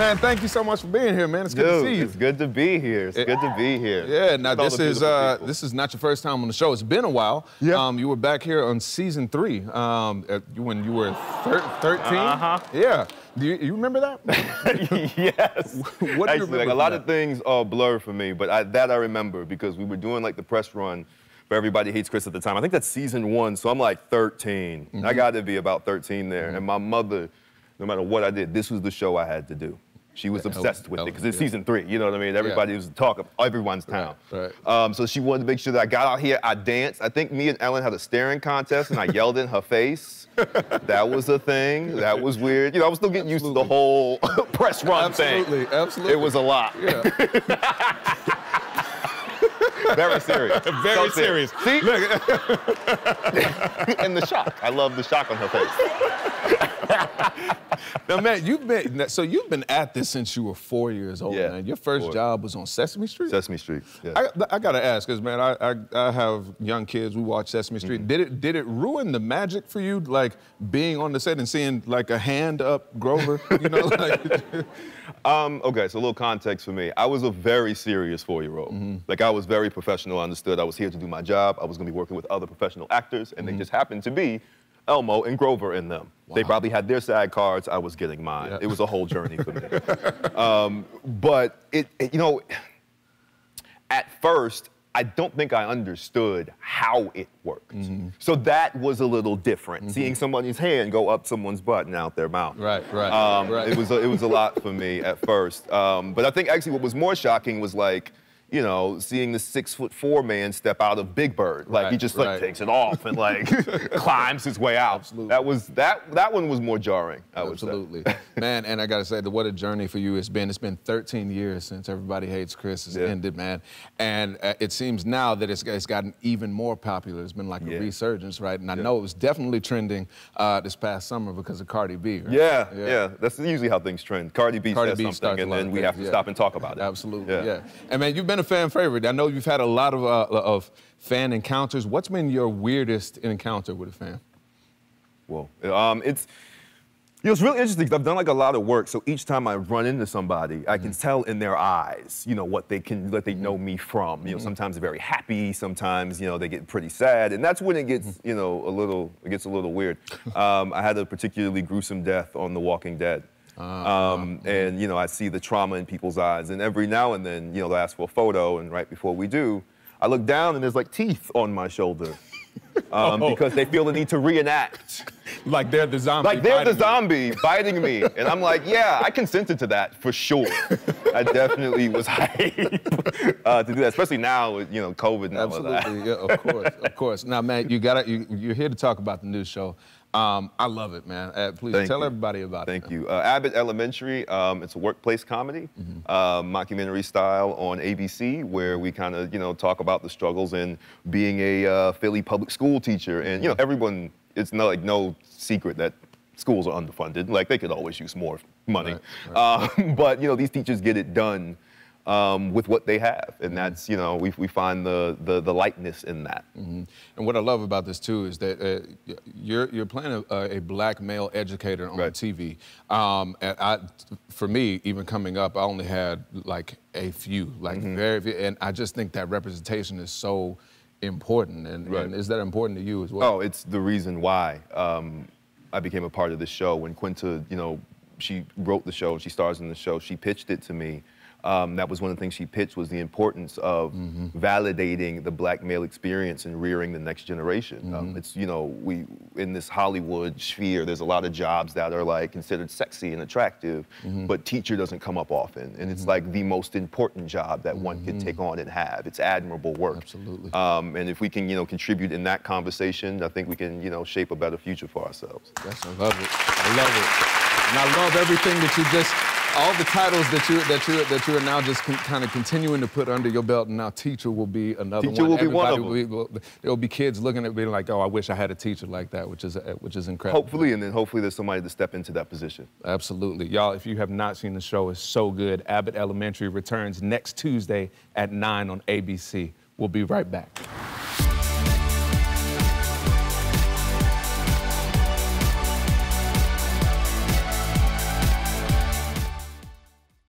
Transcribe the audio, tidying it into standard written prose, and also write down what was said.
Man, thank you so much for being here, man. It's good to see you. It's good to be here. It's good to be here. Yeah, now this is not your first time on the show. It's been a while. Yeah. You were back here on season 3 when you were 13. Yeah. Do you remember that? Yes. What do you Actually, remember? a lot of things are blur for me, but I remember because we were doing like the press run for Everybody Hates Chris at the time. I think that's season 1, so I'm like 13. I got to be about 13 there. And my mother, no matter what I did, this was the show I had to do. She was obsessed with it because it's season 3. You know what I mean? Everybody was the talk of everyone's town. Right. So she wanted to make sure that I got out here, I danced. I think me and Ellen had a staring contest, and I yelled in her face. That was a thing. That was weird. You know, I was still getting used to the whole press run thing. Absolutely. It was a lot. Yeah. Very serious. Very serious. See? And the shock. I love the shock on her face. Now, man, you've been at this since you were 4 years old, man. Your first job was on Sesame Street? Sesame Street, yeah. I gotta ask, because, man, I have young kids. We watch Sesame Street. Did it ruin the magic for you, like, being on the set and seeing, like, a hand up Grover, you know? Like... Okay, so a little context for me. I was a very serious 4-year-old. Like, I was very professional, I understood I was here to do my job. I was gonna be working with other professional actors, and they just happened to be Elmo and Grover in them. Wow. They probably had their SAG cards, I was getting mine. Yeah. It was a whole journey for me. But you know, at first, I don't think I understood how it worked. So that was a little different. Seeing somebody's hand go up someone's butt and out their mouth. Right. It was a lot for me at first. But I think actually what was more shocking was like, you know, seeing the 6'4" man step out of Big Bird. Like he just like takes it off and like climbs his way out. Absolutely. That one was more jarring, I would say. Man, and I gotta say, what a journey for you it's been. It's been 13 years since Everybody Hates Chris has ended, man. And it seems now that it's gotten even more popular. It's been like a resurgence, right? And I know it was definitely trending this past summer because of Cardi B, right? Yeah. That's usually how things trend. Cardi B says something and then we have to stop and talk about it. Absolutely, yeah. And man, you've been a fan favorite. I know you've had a lot of fan encounters. What's been your weirdest encounter with a fan? Well, it's really interesting because I've done like a lot of work. So each time I run into somebody, I can tell in their eyes, you know, what they know me from. You know, sometimes they're very happy. Sometimes, you know, they get pretty sad, and that's when it gets, you know, a little weird. I had a particularly gruesome death on The Walking Dead. And, you know, I see the trauma in people's eyes. And every now and then, you know, they'll ask for a photo. And right before we do, I look down and there's like teeth on my shoulder. Because they feel the need to reenact. Like they're the zombie. Like they're the zombie biting me. And I'm like, yeah, I consented to that for sure. I definitely was hyped to do that, especially now with, you know, COVID and all of that. Yeah, of course. Now, man, you're here to talk about the new show. I love it, man. Please tell everybody about it. Thank you. Abbott Elementary, it's a workplace comedy, mockumentary style on ABC, where we kind of, you know, talk about the struggles in being a Philly public school teacher. And, you know, everyone, it's no secret that schools are underfunded. Like, they could always use more money. But, you know, these teachers get it done with what they have, and that's, you know, we find the lightness in that. And what I love about this too is that you're playing a black male educator on TV. And for me, even coming up, I only had like a few, like very few, and I just think that representation is so important. And is that important to you as well? Oh, it's the reason why I became a part of this show. When Quinta, you know, she wrote the show, she stars in the show, she pitched it to me. That was one of the things she pitched, was the importance of validating the black male experience and rearing the next generation. It's, you know, in this Hollywood sphere, there's a lot of jobs that are like considered sexy and attractive, but teacher doesn't come up often. And it's like the most important job that one can take on and have. It's admirable work. Absolutely. And if we can, you know, contribute in that conversation, I think we can, you know, shape a better future for ourselves. Yes, I love it. I love it. And I love everything that you just, all the titles that you are now just kind of continuing to put under your belt, and now teacher will be another one. Teacher will be one of them. There'll be kids looking at me like, oh, I wish I had a teacher like that, which is incredible. Hopefully, and then hopefully there's somebody to step into that position. Absolutely. Y'all, if you have not seen the show, it's so good. Abbott Elementary returns next Tuesday at 9 on ABC. We'll be right back.